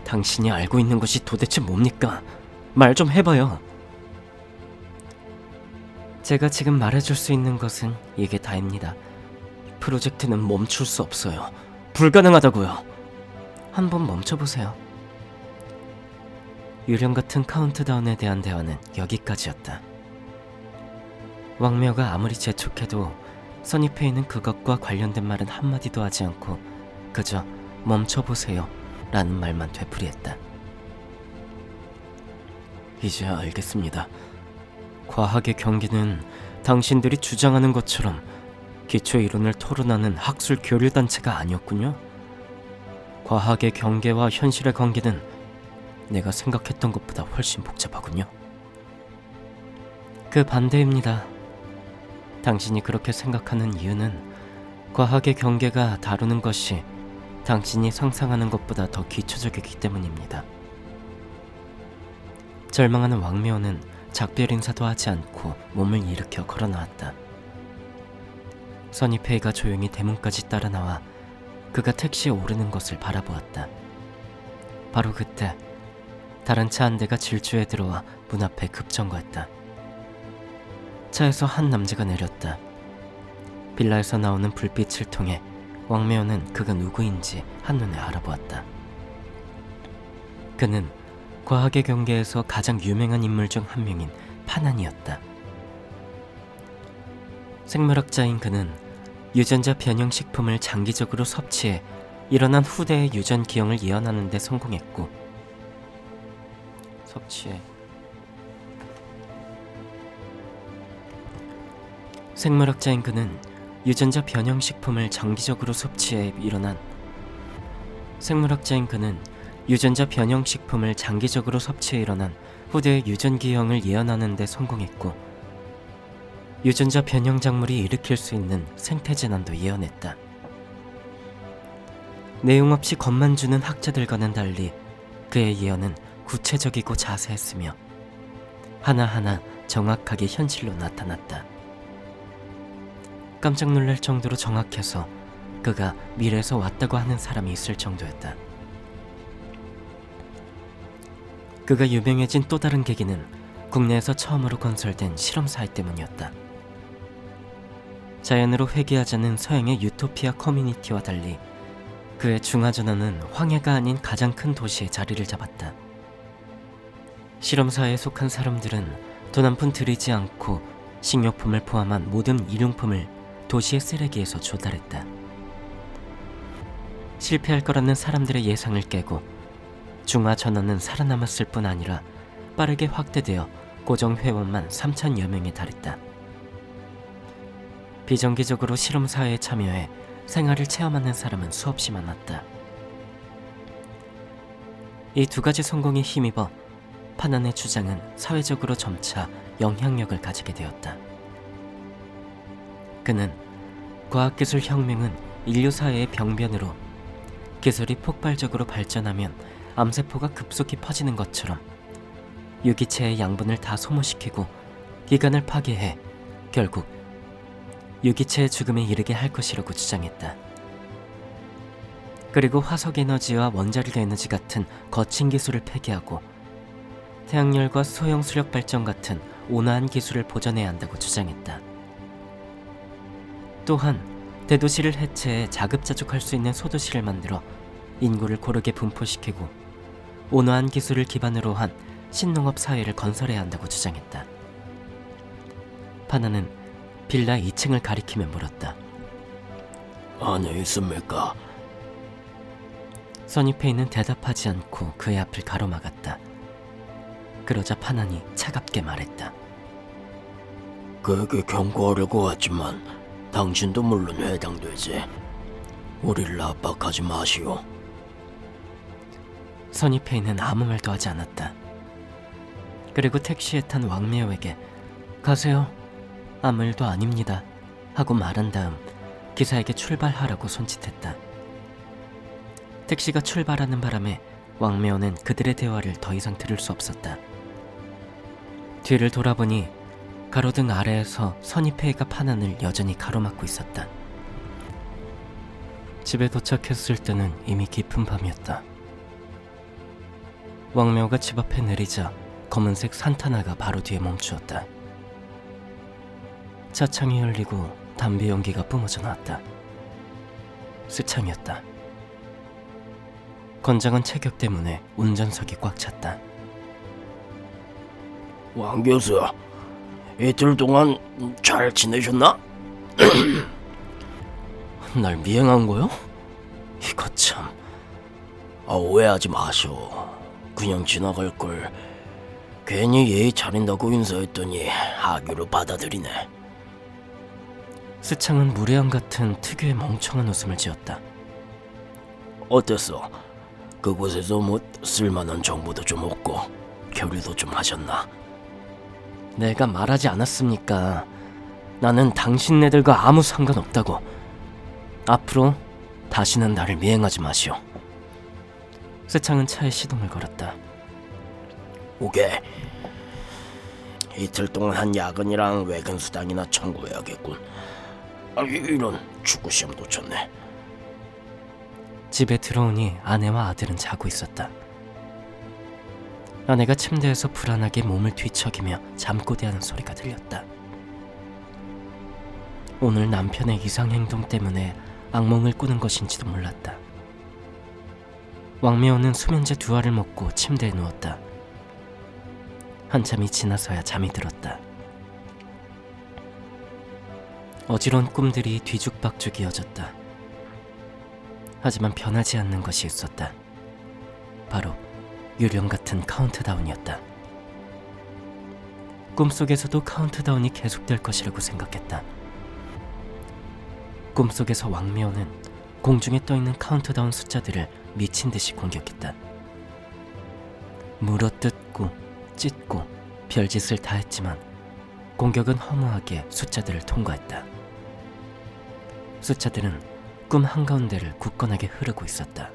당신이 알고 있는 것이 도대체 뭡니까? 말 좀 해봐요. 제가 지금 말해줄 수 있는 것은 이게 다입니다. 프로젝트는 멈출 수 없어요. 불가능하다고요. 한번 멈춰보세요. 유령 같은 카운트다운에 대한 대화는 여기까지였다. 왕묘가 아무리 재촉해도 선입회의는 그것과 관련된 말은 한마디도 하지 않고 그저 멈춰보세요 라는 말만 되풀이했다. 이제 알겠습니다. 과학의 경기는 당신들이 주장하는 것처럼 기초이론을 토론하는 학술 교류단체가 아니었군요. 과학의 경계와 현실의 관계는 내가 생각했던 것보다 훨씬 복잡하군요. 그 반대입니다. 당신이 그렇게 생각하는 이유는 과학의 경계가 다루는 것이 당신이 상상하는 것보다 더 기초적이기 때문입니다. 절망하는 왕묘는 작별 인사도 하지 않고 몸을 일으켜 걸어나왔다. 선입회의가 조용히 대문까지 따라 나와 그가 택시에 오르는 것을 바라보았다. 바로 그때 다른 차 한 대가 질주해 들어와 문 앞에 급정거했다. 차에서 한 남자가 내렸다. 빌라에서 나오는 불빛을 통해 왕묘는 그가 누구인지 한눈에 알아보았다. 그는 과학의 경계에서 가장 유명한 인물 중 한 명인 파난이었다. 생물학자인 그는 유전자 변형 식품을 장기적으로 섭취해 일어난 후대의 유전 기형을 예언하는 데 성공했고 생물학자인 그는 유전자 변형 식품을 장기적으로 섭취해 일어난 후대의 유전 기형을 예언하는 데 성공했고 유전자 변형 작물이 일으킬 수 있는 생태 재난도 예언했다. 내용 없이 겁만 주는 학자들과는 달리 그의 예언은 구체적이고 자세했으며 하나하나 정확하게 현실로 나타났다. 깜짝 놀랄 정도로 정확해서 그가 미래에서 왔다고 하는 사람이 있을 정도였다. 그가 유명해진 또 다른 계기는 국내에서 처음으로 건설된 실험사회 때문이었다. 자연으로 회귀하자는 서양의 유토피아 커뮤니티와 달리 그의 중화전환은 황해가 아닌 가장 큰 도시에 자리를 잡았다. 실험사에 속한 사람들은 돈 한 푼 들이지 않고 식료품을 포함한 모든 일용품을 도시의 쓰레기에서 조달했다. 실패할 거라는 사람들의 예상을 깨고 중화전환은 살아남았을 뿐 아니라 빠르게 확대되어 고정 회원만 3,000여 명에 달했다. 비정기적으로 실험사회에 참여해 생활을 체험하는 사람은 수없이 많았다. 이 두 가지 성공에 힘입어 파난의 주장은 사회적으로 점차 영향력을 가지게 되었다. 그는 과학기술 혁명은 인류 사회의 병변으로 기술이 폭발적으로 발전하면 암세포가 급속히 퍼지는 것처럼 유기체의 양분을 다 소모시키고 기관을 파괴해 결국 유기체의 죽음에 이르게 할 것이라고 주장했다. 그리고 화석 에너지와 원자력 에너지 같은 거친 기술을 폐기하고 태양열과 소형 수력 발전 같은 온화한 기술을 보존해야 한다고 주장했다. 또한 대도시를 해체해 자급자족할 수 있는 소도시를 만들어 인구를 고르게 분포시키고 온화한 기술을 기반으로 한 신농업 사회를 건설해야 한다고 주장했다. 파나는 빌라 2층을 가리키며 물었다. 안에 있습니까? 써니페이는 대답하지 않고 그의 앞을 가로막았다. 그러자 파난이 차갑게 말했다. 그에게 경고하려고 왔지만 당신도 물론 해당되지. 우리를 압박하지 마시오. 써니페이는 아무 말도 하지 않았다. 그리고 택시에 탄 왕미호에게 가세요. 아무 일도 아닙니다 하고 말한 다음 기사에게 출발하라고 손짓했다. 택시가 출발하는 바람에 왕미호는 그들의 대화를 더 이상 들을 수 없었다. 뒤를 돌아보니 가로등 아래에서 선입회의가 파난을 여전히 가로막고 있었다. 집에 도착했을 때는 이미 깊은 밤이었다. 왕묘가 집 앞에 내리자 검은색 산타나가 바로 뒤에 멈추었다. 차창이 열리고 담배 연기가 뿜어져 나왔다. 스창이었다. 건장한 체격 때문에 운전석이 꽉 찼다. 왕 교수, 이틀 동안 잘 지내셨나? 날 미행한 거요? 이거 참. 오해하지 마쇼. 그냥 지나갈 걸 괜히 예의 차린다고 인사했더니 하교로 받아들이네. 스창은 무례함 같은 특유의 멍청한 웃음을 지었다. 어땠어? 그곳에서 뭐 쓸만한 정보도 좀 얻고 교류도 좀 하셨나? 내가 말하지 않았습니까? 나는 당신네들과 아무 상관없다고. 앞으로 다시는 나를 미행하지 마시오. 스창은 차에 시동을 걸었다. 오게. 이틀 동안 한 야근이랑 외근 수당이나 청구해야겠군. 이런 축구 시험 놓쳤네. 집에 들어오니 아내와 아들은 자고 있었다. 아내가 침대에서 불안하게 몸을 뒤척이며 잠꼬대하는 소리가 들렸다. 오늘 남편의 이상 행동 때문에 악몽을 꾸는 것인지도 몰랐다. 왕미호는 수면제 2알을 먹고 침대에 누웠다. 한참이 지나서야 잠이 들었다. 어지러운 꿈들이 뒤죽박죽 이어졌다. 하지만 변하지 않는 것이 있었다. 바로 유령 같은 카운트다운이었다. 꿈속에서도 카운트다운이 계속될 것이라고 생각했다. 꿈속에서 왕미호는 공중에 떠있는 카운트다운 숫자들을 미친 듯이 공격했다. 물어뜯고 찢고 별짓을 다 했지만 공격은 허무하게 숫자들을 통과했다. 숫자들은 꿈 한가운데를 굳건하게 흐르고 있었다.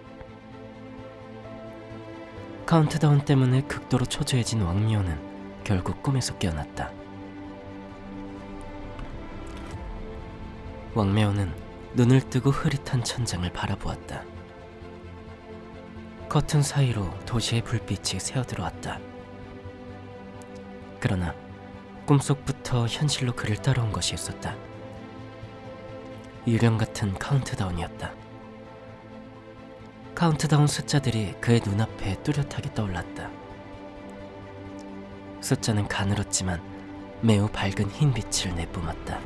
카운트다운 때문에 극도로 초조해진 왕미호는 결국 꿈에서 깨어났다. 왕미호는 눈을 뜨고 흐릿한 천장을 바라보았다. 커튼 사이로 도시의 불빛이 새어들어왔다. 그러나 꿈속부터 현실로 그를 따라온 것이 있었다. 유령 같은 카운트다운이었다. 카운트다운 숫자들이 그의 눈앞에 뚜렷하게 떠올랐다. 숫자는 가늘었지만 매우 밝은 흰 빛을 내뿜었다.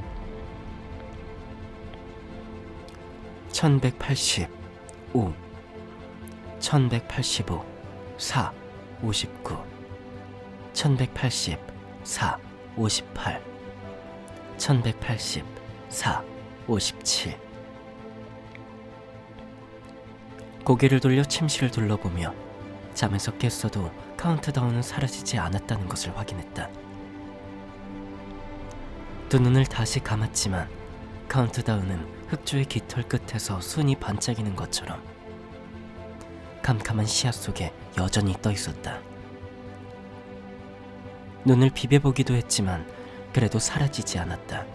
1185, 1185, 4, 59, 1180, 4, 58, 1180, 4, 57. 고개를 돌려 침실을 둘러보며 잠에서 깼어도 카운트다운은 사라지지 않았다는 것을 확인했다. 두 눈을 다시 감았지만 카운트다운은 흑조의 깃털 끝에서 순이 반짝이는 것처럼 캄캄한 시야 속에 여전히 떠 있었다. 눈을 비벼보기도 했지만 그래도 사라지지 않았다.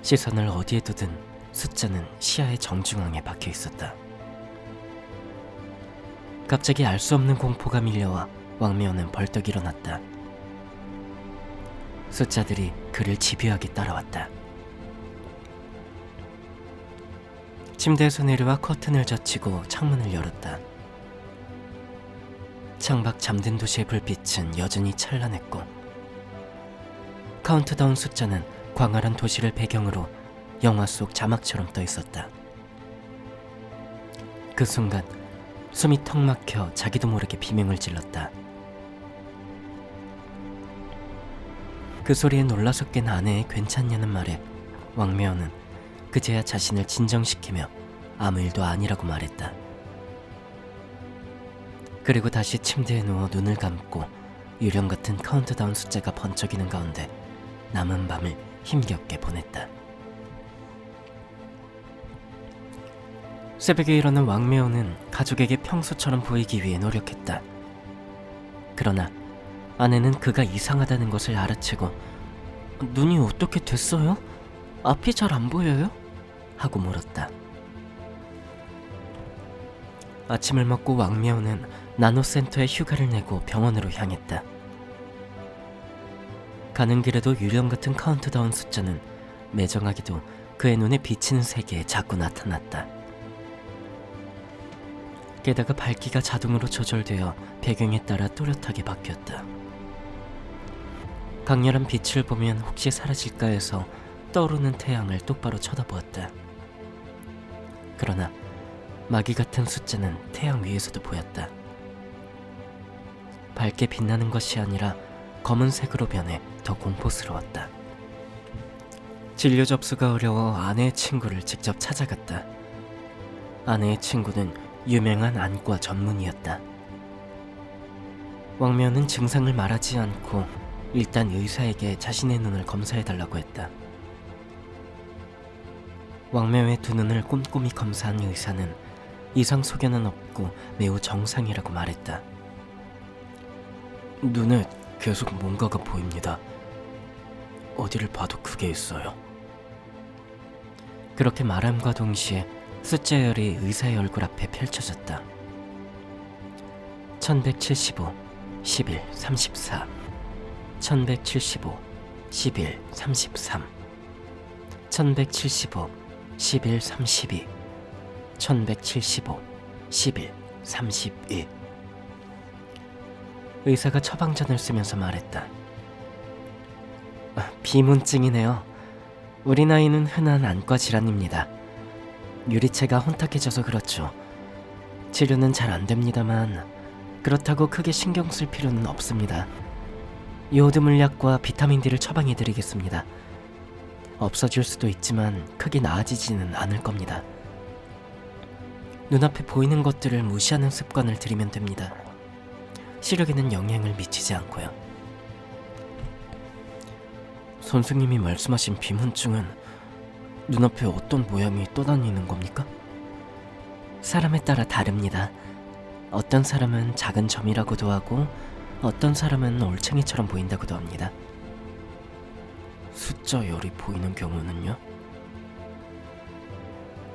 시선을 어디에 두든 숫자는 시야의 정중앙에 박혀 있었다. 갑자기 알 수 없는 공포가 밀려와 왕미호는 벌떡 일어났다. 숫자들이 그를 집요하게 따라왔다. 침대에서 내려와 커튼을 젖히고 창문을 열었다. 창밖 잠든 도시의 불빛은 여전히 찬란했고 카운트다운 숫자는 광활한 도시를 배경으로 영화 속 자막처럼 떠 있었다. 그 순간 숨이 턱 막혀 자기도 모르게 비명을 질렀다. 그 소리에 놀라서 깬 아내의 괜찮냐는 말에 왕미호는 그제야 자신을 진정시키며 아무 일도 아니라고 말했다. 그리고 다시 침대에 누워 눈을 감고 유령 같은 카운트다운 숫자가 번쩍이는 가운데 남은 밤을 힘겹게 보냈다. 새벽에 일어난 왕미호는 가족에게 평소처럼 보이기 위해 노력했다. 그러나 아내는 그가 이상하다는 것을 알아채고 눈이 어떻게 됐어요? 앞이 잘 안 보여요? 하고 물었다. 아침을 먹고 왕미호는 나노센터에 휴가를 내고 병원으로 향했다. 가는 길에도 유령 같은 카운트다운 숫자는 매정하게도 그의 눈에 비치는 세계에 자꾸 나타났다. 게다가 밝기가 자동으로 조절되어 배경에 따라 또렷하게 바뀌었다. 강렬한 빛을 보면 혹시 사라질까 해서 떠오르는 태양을 똑바로 쳐다보았다. 그러나 마귀 같은 숫자는 태양 위에서도 보였다. 밝게 빛나는 것이 아니라 검은색으로 변해 더 공포스러웠다. 진료 접수가 어려워 아내의 친구를 직접 찾아갔다. 아내의 친구는 유명한 안과 전문의였다. 왕면은 증상을 말하지 않고 일단 의사에게 자신의 눈을 검사해달라고 했다. 왕묘의 두 눈을 꼼꼼히 검사한 의사는 이상 소견은 없고 매우 정상이라고 말했다. 눈에 계속 뭔가가 보입니다. 어디를 봐도 그게 있어요. 그렇게 말함과 동시에 숫자열이 의사의 얼굴 앞에 펼쳐졌다. 1175, 11, 34 1175, 11, 33 1175, 11, 32 1175, 11, 31 의사가 처방전을 쓰면서 말했다. 비문증이네요. 우리 나이는 흔한 안과 질환입니다. 유리체가 혼탁해져서 그렇죠. 치료는 잘 안됩니다만 그렇다고 크게 신경 쓸 필요는 없습니다. 요오드 물약과 비타민 D를 처방해드리겠습니다. 없어질 수도 있지만 크게 나아지지는 않을 겁니다. 눈앞에 보이는 것들을 무시하는 습관을 들이면 됩니다. 시력에는 영향을 미치지 않고요. 선생님이 말씀하신 비문증은 눈앞에 어떤 모양이 떠다니는 겁니까? 사람에 따라 다릅니다. 어떤 사람은 작은 점이라고도 하고 어떤 사람은 올챙이처럼 보인다고도 합니다. 숫자 열이 보이는 경우는요?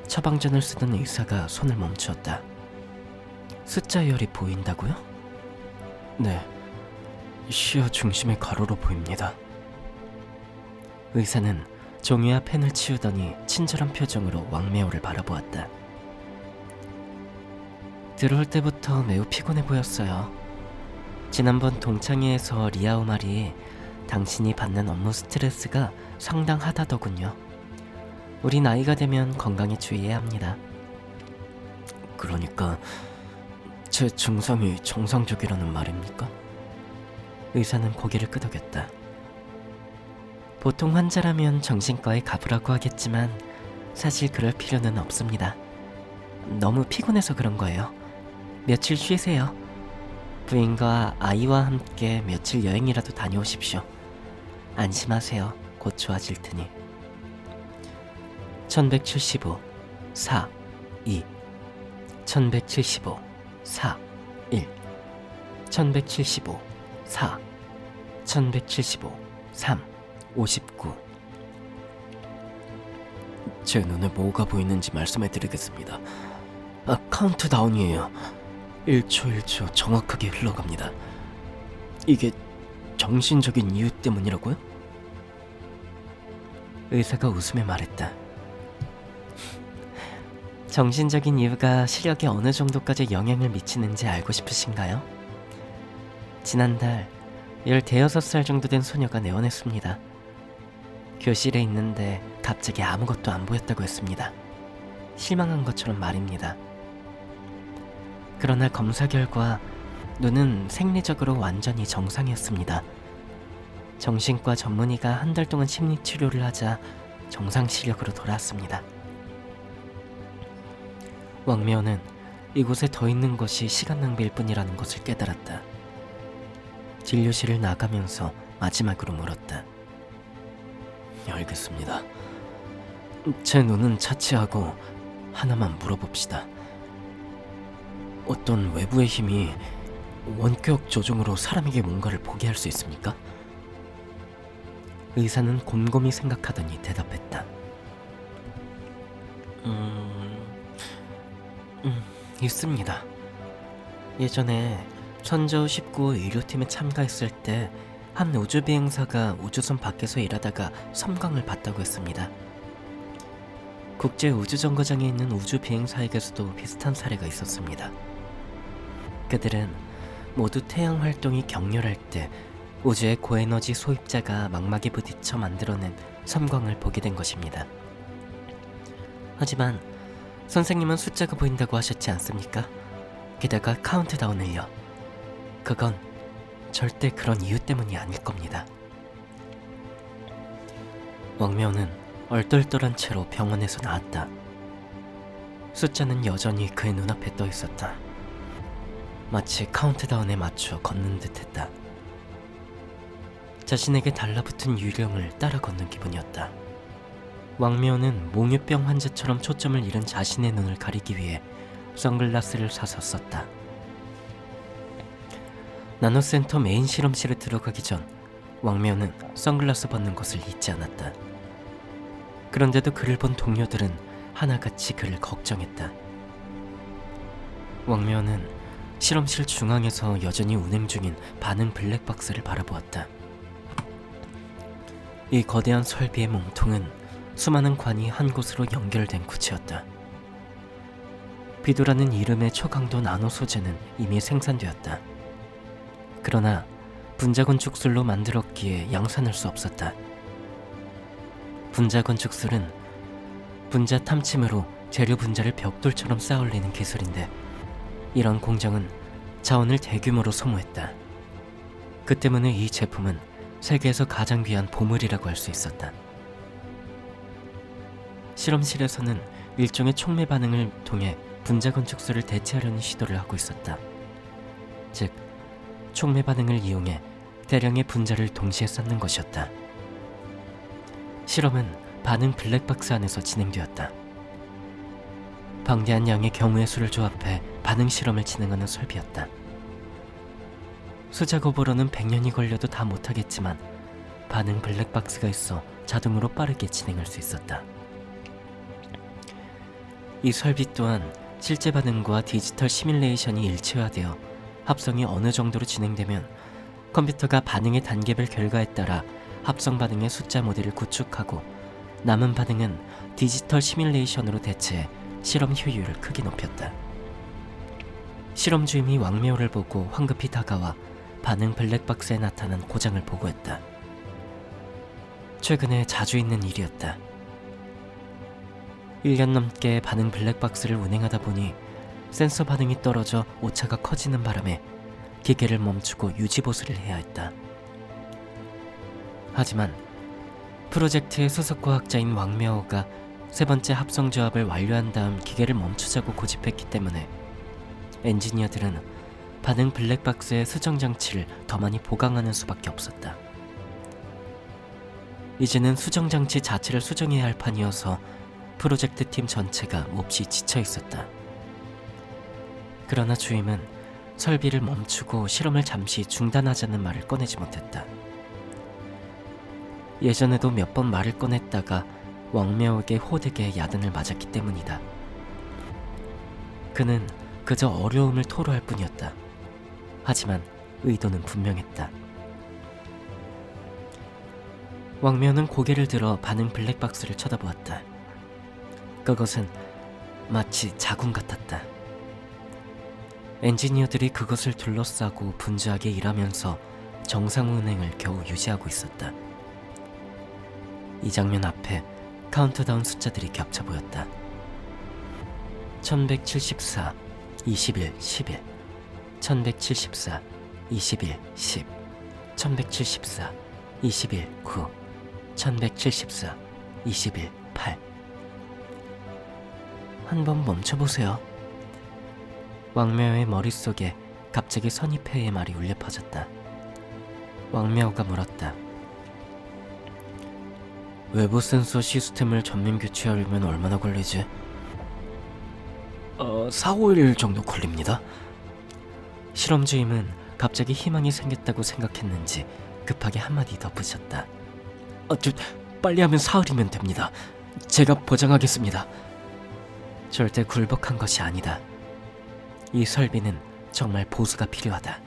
처방전을 쓰던 의사가 손을 멈추었다. 숫자 열이 보인다고요? 네, 시야 중심의 가로로 보입니다. 의사는 종이와 펜을 치우더니 친절한 표정으로 왕매호를 바라보았다. 들어올 때부터 매우 피곤해 보였어요. 지난번 동창회에서 리아오 말이 당신이 받는 업무 스트레스가 상당하다더군요. 우리 나이가 되면 건강에 주의해야 합니다. 그러니까 제 증상이 정상적이라는 말입니까? 의사는 고개를 끄덕였다. 보통 환자라면 정신과에 가보라고 하겠지만 사실 그럴 필요는 없습니다. 너무 피곤해서 그런 거예요. 며칠 쉬세요. 부인과 아이와 함께 며칠 여행이라도 다녀오십시오. 안심하세요. 곧 좋아질 테니. 1175, 4, 2 1175, 4, 1 1175, 4 1175, 3 59 제 눈에 뭐가 보이는지 말씀해드리겠습니다. 카운트다운이에요. 1초 1초 정확하게 흘러갑니다. 이게 정신적인 이유 때문이라고요? 의사가 웃으며 말했다. 정신적인 이유가 시력에 어느 정도까지 영향을 미치는지 알고 싶으신가요? 지난달 15살 정도 된 소녀가 내원했습니다. 교실에 있는데 갑자기 아무것도 안 보였다고 했습니다. 실망한 것처럼 말입니다. 그러나 검사 결과 눈은 생리적으로 완전히 정상이었습니다. 정신과 전문의가 한 달 동안 심리치료를 하자 정상 시력으로 돌아왔습니다. 왕매호는 이곳에 더 있는 것이 시간 낭비일 뿐이라는 것을 깨달았다. 진료실을 나가면서 마지막으로 물었다. 알겠습니다. 제 눈은 차치하고 하나만 물어봅시다. 어떤 외부의 힘이 원격 조종으로 사람에게 뭔가를 보게 할 수 있습니까? 의사는 곰곰이 생각하더니 대답했다. 있습니다. 예전에 천저우 19호 의료팀에 참가했을 때 한 우주비행사가 우주선 밖에서 일하다가 섬광을 봤다고 했습니다. 국제우주정거장에 있는 우주비행사에게서도 비슷한 사례가 있었습니다. 그들은 모두 태양 활동이 격렬할 때 우주의 고에너지 소입자가 망막에 부딪혀 만들어낸 섬광을 보게 된 것입니다. 하지만 선생님은 숫자가 보인다고 하셨지 않습니까? 게다가 카운트다운을요. 그건 절대 그런 이유 때문이 아닐 겁니다. 왕묘는 얼떨떨한 채로 병원에서 나왔다. 숫자는 여전히 그의 눈앞에 떠 있었다. 마치 카운트다운에 맞춰 걷는 듯했다. 자신에게 달라붙은 유령을 따라 걷는 기분이었다. 왕묘는 몽유병 환자처럼 초점을 잃은 자신의 눈을 가리기 위해 선글라스를 사서 썼다. 나노센터 메인 실험실에 들어가기 전 왕묘는 선글라스 벗는 것을 잊지 않았다. 그런데도 그를 본 동료들은 하나같이 그를 걱정했다. 왕묘는 실험실 중앙에서 여전히 운행 중인 반응 블랙박스를 바라보았다. 이 거대한 설비의 몸통은 수많은 관이 한 곳으로 연결된 구체였다. 비도라는 이름의 초강도 나노 소재는 이미 생산되었다. 그러나 분자 건축술로 만들었기에 양산할 수 없었다. 분자 건축술은 분자 탐침으로 재료 분자를 벽돌처럼 쌓아올리는 기술인데 이런 공정은 자원을 대규모로 소모했다. 그 때문에 이 제품은 세계에서 가장 귀한 보물이라고 할 수 있었다. 실험실에서는 일종의 촉매 반응을 통해 분자 건축술을 대체하려는 시도를 하고 있었다. 즉, 촉매 반응을 이용해 대량의 분자를 동시에 쌓는 것이었다. 실험은 반응 블랙박스 안에서 진행되었다. 방대한 양의 경우의 수를 조합해 반응 실험을 진행하는 설비였다. 수작업으로는 100년이 걸려도 다 못하겠지만 반응 블랙박스가 있어 자동으로 빠르게 진행할 수 있었다. 이 설비 또한 실제 반응과 디지털 시뮬레이션이 일체화되어 합성이 어느 정도로 진행되면 컴퓨터가 반응의 단계별 결과에 따라 합성 반응의 숫자 모델을 구축하고 남은 반응은 디지털 시뮬레이션으로 대체해 실험 효율을 크게 높였다. 실험 주임이 왕묘를 보고 황급히 다가와 반응 블랙박스에 나타난 고장을 보고했다. 최근에 자주 있는 일이었다. 1년 넘게 반응 블랙박스를 운행하다 보니 센서 반응이 떨어져 오차가 커지는 바람에 기계를 멈추고 유지보수를 해야 했다. 하지만 프로젝트의 수석 과학자인 왕묘가 세 번째 합성 조합을 완료한 다음 기계를 멈추자고 고집했기 때문에 엔지니어들은 반응 블랙박스의 수정 장치를 더 많이 보강하는 수밖에 없었다. 이제는 수정 장치 자체를 수정해야 할 판이어서 프로젝트 팀 전체가 몹시 지쳐 있었다. 그러나 주임은 설비를 멈추고 실험을 잠시 중단하자는 말을 꺼내지 못했다. 예전에도 몇 번 말을 꺼냈다가 왕묘에게 호되게 야단을 맞았기 때문이다. 그는 그저 어려움을 토로할 뿐이었다. 하지만 의도는 분명했다. 왕묘는 고개를 들어 반응 블랙박스를 쳐다보았다. 그것은 마치 자궁 같았다. 엔지니어들이 그것을 둘러싸고 분주하게 일하면서 정상 운행을 겨우 유지하고 있었다. 이 장면 앞에 카운트다운 숫자들이 겹쳐 보였다. 1174, 21, 11, 1174, 21, 10, 1174, 21, 9, 1174, 21, 8. 한번 멈춰보세요. 왕묘의 머릿속에 갑자기 선입회의 말이 울려 퍼졌다. 왕묘가 물었다. 외부 센서 시스템을 전면 교체하려면 얼마나 걸리지? 4-5일 정도 걸립니다. 실험주임은 갑자기 희망이 생겼다고 생각했는지 급하게 한마디 덧붙였다. 빨리 하면 사흘이면 됩니다. 제가 보장하겠습니다. 절대 굴복한 것이 아니다. 이 설비는 정말 보수가 필요하다.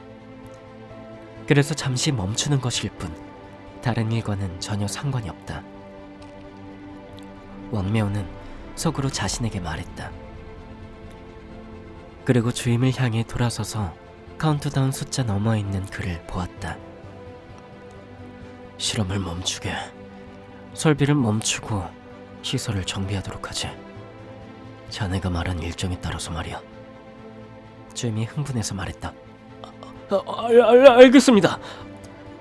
그래서 잠시 멈추는 것일 뿐 다른 일과는 전혀 상관이 없다. 왕매호는 속으로 자신에게 말했다. 그리고 주임을 향해 돌아서서 카운트다운 숫자 너머에 있는 글을 보았다. 실험을 멈추게, 설비를 멈추고 시설을 정비하도록 하지. 자네가 말한 일정에 따라서 말이야. 주임이 흥분해서 말했다. 알겠습니다.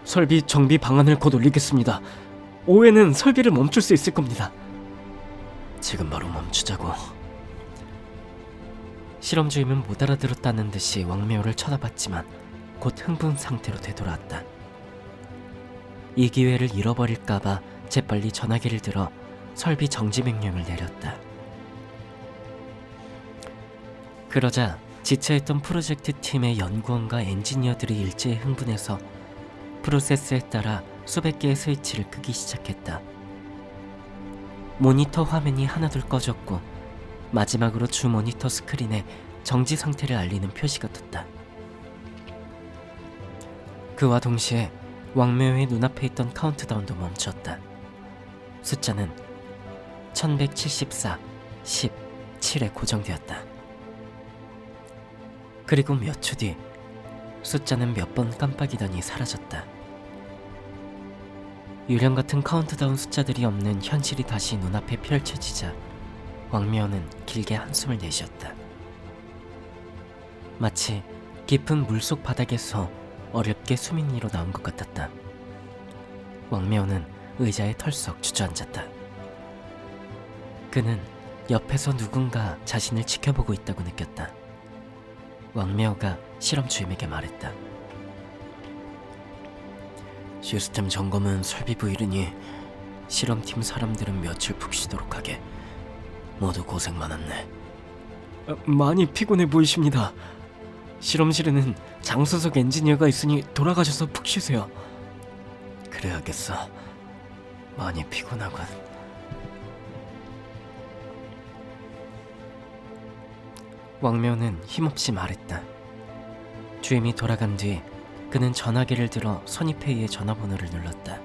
설비 정비 방안을 곧 올리겠습니다. 오후에는 설비를 멈출 수 있을 겁니다. 지금 바로 멈추자고. 실험 주임은 못 알아들었다는 듯이 왕매호를 쳐다봤지만 곧 흥분 상태로 되돌아왔다. 이 기회를 잃어버릴까봐 재빨리 전화기를 들어 설비 정지 명령을 내렸다. 그러자 지체했던 프로젝트 팀의 연구원과 엔지니어들이 일제히 흥분해서 프로세스에 따라 수백 개의 스위치를 끄기 시작했다. 모니터 화면이 하나둘 꺼졌고 마지막으로 주 모니터 스크린에 정지 상태를 알리는 표시가 떴다. 그와 동시에 왕매호의 눈앞에 있던 카운트다운도 멈췄다. 숫자는 1174, 17에 고정되었다. 그리고 몇 초 뒤 숫자는 몇 번 깜빡이더니 사라졌다. 유령 같은 카운트다운 숫자들이 없는 현실이 다시 눈앞에 펼쳐지자 왕매호는 길게 한숨을 내쉬었다. 마치 깊은 물속 바닥에서 어렵게 수면 위로 나온 것 같았다. 왕매호는 의자에 털썩 주저앉았다. 그는 옆에서 누군가 자신을 지켜보고 있다고 느꼈다. 왕매호가 실험 주임에게 말했다. 시스템 점검은 설비부 일이니 실험팀 사람들은 며칠 푹 쉬도록 하게. 모두 고생 많았네. 많이 피곤해 보이십니다. 실험실에는 장수석 엔지니어가 있으니 돌아가셔서 푹 쉬세요. 그래야겠어. 많이 피곤하군. 왕매호는 힘없이 말했다. 주임이 돌아간 뒤 그는 전화기를 들어 선입회의의 전화번호를 눌렀다.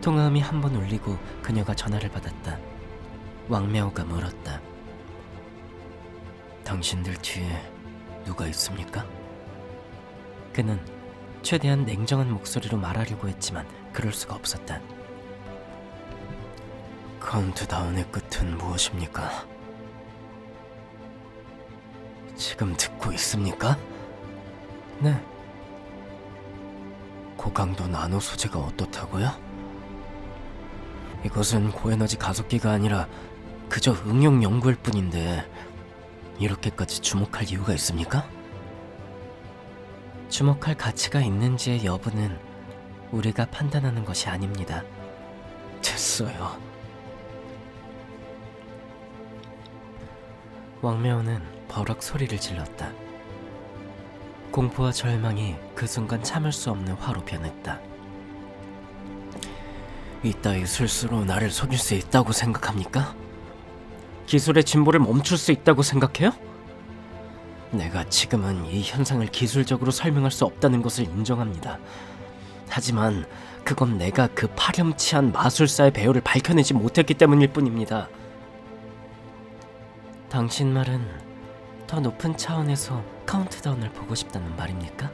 통화음이 한 번 울리고 그녀가 전화를 받았다. 왕매호가 물었다. 당신들 뒤에 누가 있습니까? 그는 최대한 냉정한 목소리로 말하려고 했지만 그럴 수가 없었다. 카운트다운의 끝은 무엇입니까? 지금 듣고 있습니까? 네. 고강도 나노 소재가 어떻다고요? 이것은 고에너지 가속기가 아니라 그저 응용 연구일 뿐인데 이렇게까지 주목할 이유가 있습니까? 주목할 가치가 있는지의 여부는 우리가 판단하는 것이 아닙니다. 됐어요. 왕매호는 버럭 소리를 질렀다. 공포와 절망이 그 순간 참을 수 없는 화로 변했다. 이따위 술수로 나를 속일 수 있다고 생각합니까? 기술의 진보를 멈출 수 있다고 생각해요? 내가 지금은 이 현상을 기술적으로 설명할 수 없다는 것을 인정합니다. 하지만 그건 내가 그 파렴치한 마술사의 배우를 밝혀내지 못했기 때문일 뿐입니다. 당신 말은 더 높은 차원에서 카운트다운을 보고 싶다는 말입니까?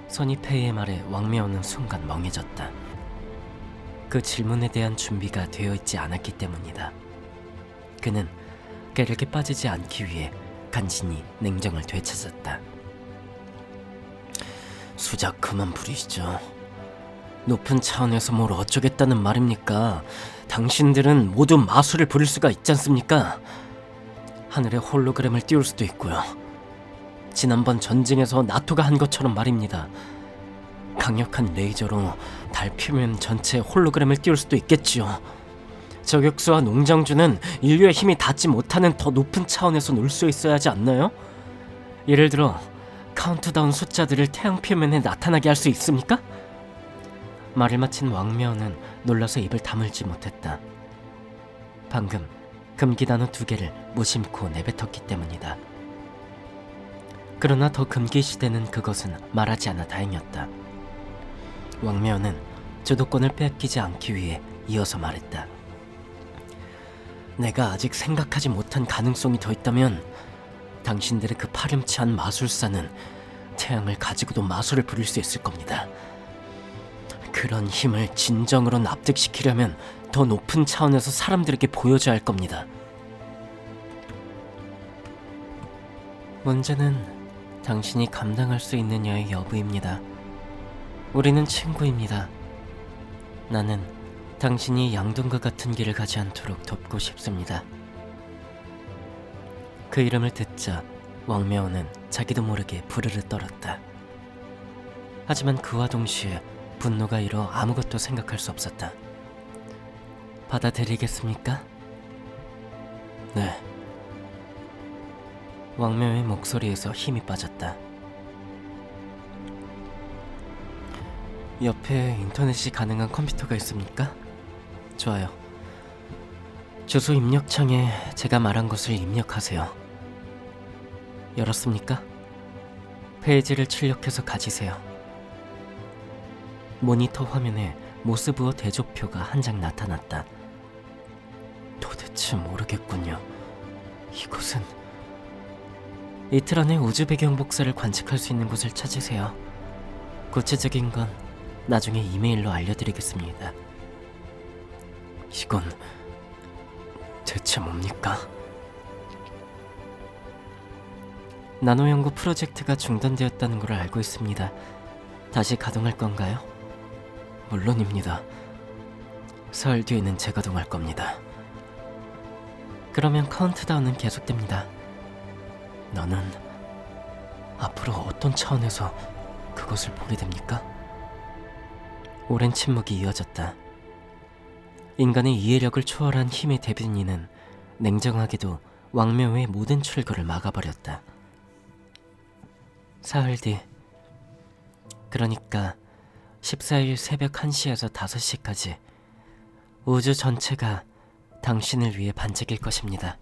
선입회의 말에 왕매호는 순간 멍해졌다. 그 질문에 대한 준비가 되어 있지 않았기 때문이다. 그는 깨르게 빠지지 않기 위해 간신히 냉정을 되찾았다. 수작 그만 부리시죠. 높은 차원에서 뭘 어쩌겠다는 말입니까? 당신들은 모두 마술을 부릴 수가 있지 않습니까? 하늘에 홀로그램을 띄울 수도 있고요. 지난번 전쟁에서 나토가 한 것처럼 말입니다. 강력한 레이저로 달 표면 전체에 홀로그램을 띄울 수도 있겠지요. 저격수와 농장주는 인류의 힘이 닿지 못하는 더 높은 차원에서 놀 수 있어야 하지 않나요? 예를 들어 카운트다운 숫자들을 태양 표면에 나타나게 할 수 있습니까? 말을 마친 왕묘는 놀라서 입을 다물지 못했다. 방금 금기 단어 2개를 무심코 내뱉었기 때문이다. 그러나 더 금기 시대는 그것은 말하지 않아 다행이었다. 왕묘는 주도권을 뺏기지 않기 위해 이어서 말했다. 내가 아직 생각하지 못한 가능성이 더 있다면 당신들의 그 파렴치한 마술사는 태양을 가지고도 마술을 부릴 수 있을 겁니다. 그런 힘을 진정으로 납득시키려면 더 높은 차원에서 사람들에게 보여줘야 할 겁니다. 문제는 당신이 감당할 수 있느냐의 여부입니다. 우리는 친구입니다. 나는 당신이 양동과 같은 길을 가지 않도록 돕고 싶습니다. 그 이름을 듣자 왕묘는 자기도 모르게 부르르 떨었다. 하지만 그와 동시에 분노가 일어 아무것도 생각할 수 없었다. 받아들이겠습니까? 네. 왕묘의 목소리에서 힘이 빠졌다. 옆에 인터넷이 가능한 컴퓨터가 있습니까? 좋아요. 주소 입력창에 제가 말한 것을 입력하세요. 열었습니까? 페이지를 출력해서 가지세요. 모니터 화면에 모스부어 대조표가 한 장 나타났다. 도대체 모르겠군요. 이곳은... 이틀 안에 우주 배경 복사를 관측할 수 있는 곳을 찾으세요. 구체적인 건 나중에 이메일로 알려드리겠습니다. 이건 대체 뭡니까? 나노 연구 프로젝트가 중단되었다는 걸 알고 있습니다. 다시 가동할 건가요? 물론입니다. 사흘 뒤에는 재가동할 겁니다. 그러면 카운트다운은 계속됩니다. 너는 앞으로 어떤 차원에서 그것을 보게 됩니까? 오랜 침묵이 이어졌다. 인간의 이해력을 초월한 힘의 대변인은 냉정하게도 왕묘의 모든 출구를 막아버렸다. 사흘 뒤, 그러니까 14일 새벽 1시에서 5시까지 우주 전체가 당신을 위해 반짝일 것입니다.